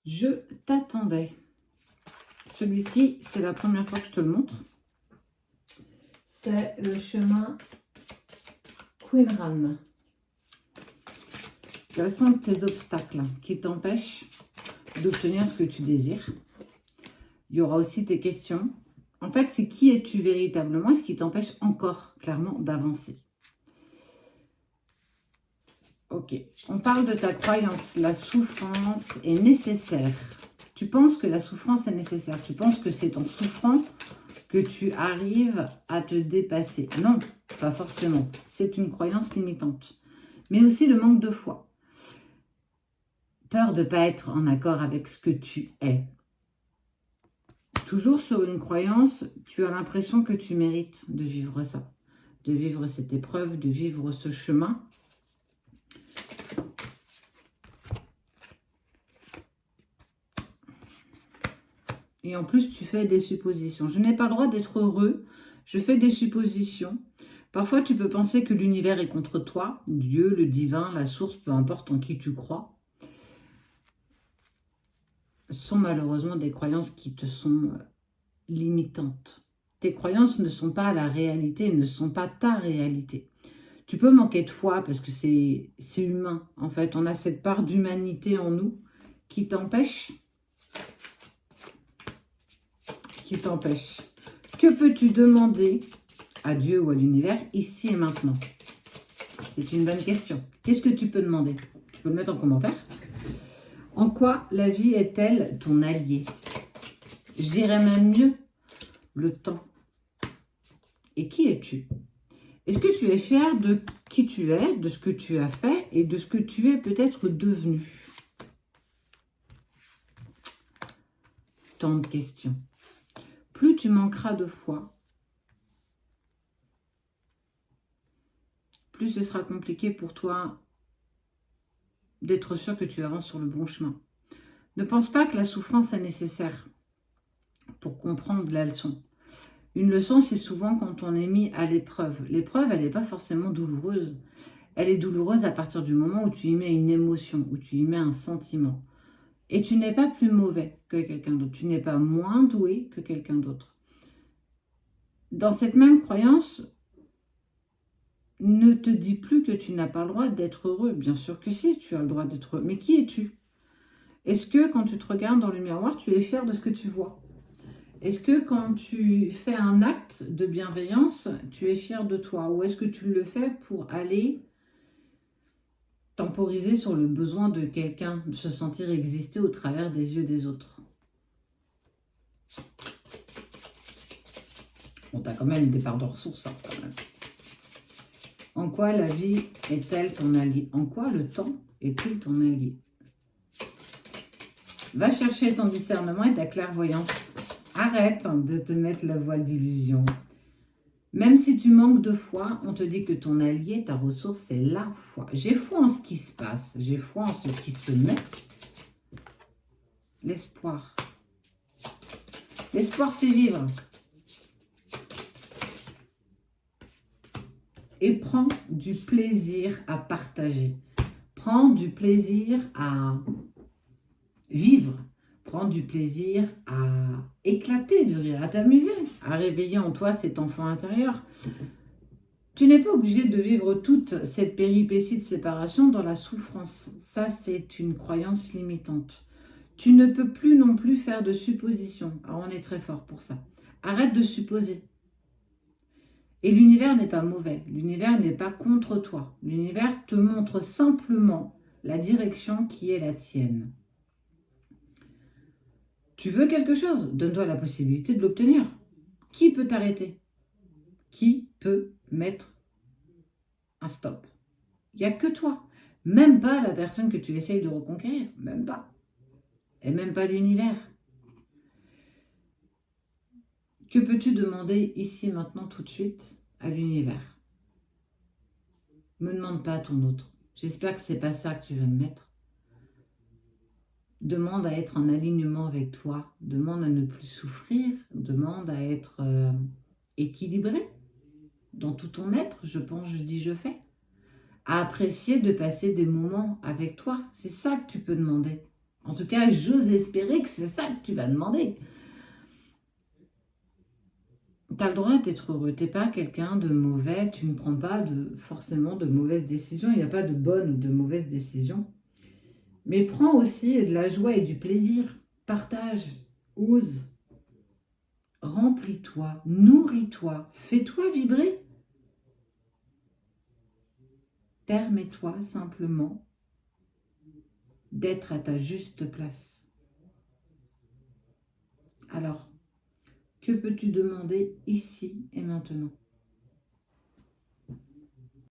Je t'attendais. Celui-ci, c'est la première fois que je te le montre. C'est le chemin Queenran. Quels sont tes obstacles qui t'empêchent d'obtenir ce que tu désires? Il y aura aussi tes questions. En fait, c'est qui es-tu véritablement et ce qui t'empêche encore clairement d'avancer. Ok, on parle de ta croyance. La souffrance est nécessaire. Tu penses que la souffrance est nécessaire. Tu penses que c'est en souffrant que tu arrives à te dépasser. Non, pas forcément. C'est une croyance limitante. Mais aussi le manque de foi. Peur de ne pas être en accord avec ce que tu es. Toujours sur une croyance, tu as l'impression que tu mérites de vivre ça. De vivre cette épreuve, de vivre ce chemin. Et en plus, tu fais des suppositions. Je n'ai pas le droit d'être heureux. Je fais des suppositions. Parfois, tu peux penser que l'univers est contre toi. Dieu, le divin, la source, peu importe en qui tu crois. Ce sont malheureusement des croyances qui te sont limitantes. Tes croyances ne sont pas la réalité, ne sont pas ta réalité. Tu peux manquer de foi parce que c'est humain. En fait, on a cette part d'humanité en nous qui t'empêche. Que peux-tu demander à Dieu ou à l'univers ici et maintenant? C'est une bonne question. Qu'est-ce que tu peux demander? Tu peux le mettre en commentaire. En quoi la vie est-elle ton allié? Je dirais même mieux, le temps. Et qui es-tu? Est-ce que tu es fier de qui tu es, de ce que tu as fait et de ce que tu es peut-être devenu? Tant de questions. Plus tu manqueras de foi, plus ce sera compliqué pour toi d'être sûr que tu avances sur le bon chemin. Ne pense pas que la souffrance est nécessaire pour comprendre la leçon. Une leçon, c'est souvent quand on est mis à l'épreuve. L'épreuve, elle n'est pas forcément douloureuse. Elle est douloureuse à partir du moment où tu y mets une émotion, où tu y mets un sentiment. Et tu n'es pas plus mauvais que quelqu'un d'autre. Tu n'es pas moins doué que quelqu'un d'autre. Dans cette même croyance, ne te dis plus que tu n'as pas le droit d'être heureux. Bien sûr que si, tu as le droit d'être heureux. Mais qui es-tu? Est-ce que quand tu te regardes dans le miroir, tu es fier de ce que tu vois? Est-ce que quand tu fais un acte de bienveillance, tu es fier de toi? Ou est-ce que tu le fais pour aller temporiser sur le besoin de quelqu'un, de se sentir exister au travers des yeux des autres? Bon, t'as quand même des parts de ressources, hein, quand même. En quoi la vie est-elle ton allié? En quoi le temps est-il ton allié? Va chercher ton discernement et ta clairvoyance. Arrête de te mettre la voile d'illusion. Même si tu manques de foi, on te dit que ton allié, ta ressource, c'est la foi. J'ai foi en ce qui se passe. J'ai foi en ce qui se met. L'espoir. L'espoir fait vivre. Et prends du plaisir à partager. Prends du plaisir à vivre. Prends du plaisir à éclater de rire, à t'amuser, à réveiller en toi cet enfant intérieur. Tu n'es pas obligé de vivre toute cette péripétie de séparation dans la souffrance. Ça, c'est une croyance limitante. Tu ne peux plus non plus faire de suppositions. Alors, on est très fort pour ça. Arrête de supposer. Et l'univers n'est pas mauvais. L'univers n'est pas contre toi. L'univers te montre simplement la direction qui est la tienne. Tu veux quelque chose? Donne-toi la possibilité de l'obtenir. Qui peut t'arrêter? Qui peut mettre un stop? Il n'y a que toi. Même pas la personne que tu essayes de reconquérir. Même pas. Et même pas l'univers. Que peux-tu demander ici, maintenant, tout de suite à l'univers? Me demande pas à ton autre. J'espère que c'est pas ça que tu vas me mettre. Demande à être en alignement avec toi. Demande à ne plus souffrir. Demande à être équilibré dans tout ton être. Je pense, je dis, je fais. À apprécier de passer des moments avec toi. C'est ça que tu peux demander. En tout cas, j'ose espérer que c'est ça que tu vas demander. Tu as le droit d'être heureux. Tu n'es pas quelqu'un de mauvais. Tu ne prends pas forcément de mauvaises décisions. Il n'y a pas de bonnes ou de mauvaises décisions. Mais prends aussi de la joie et du plaisir. Partage. Ose. Remplis-toi. Nourris-toi. Fais-toi vibrer. Permets-toi simplement d'être à ta juste place. Alors, que peux-tu demander ici et maintenant?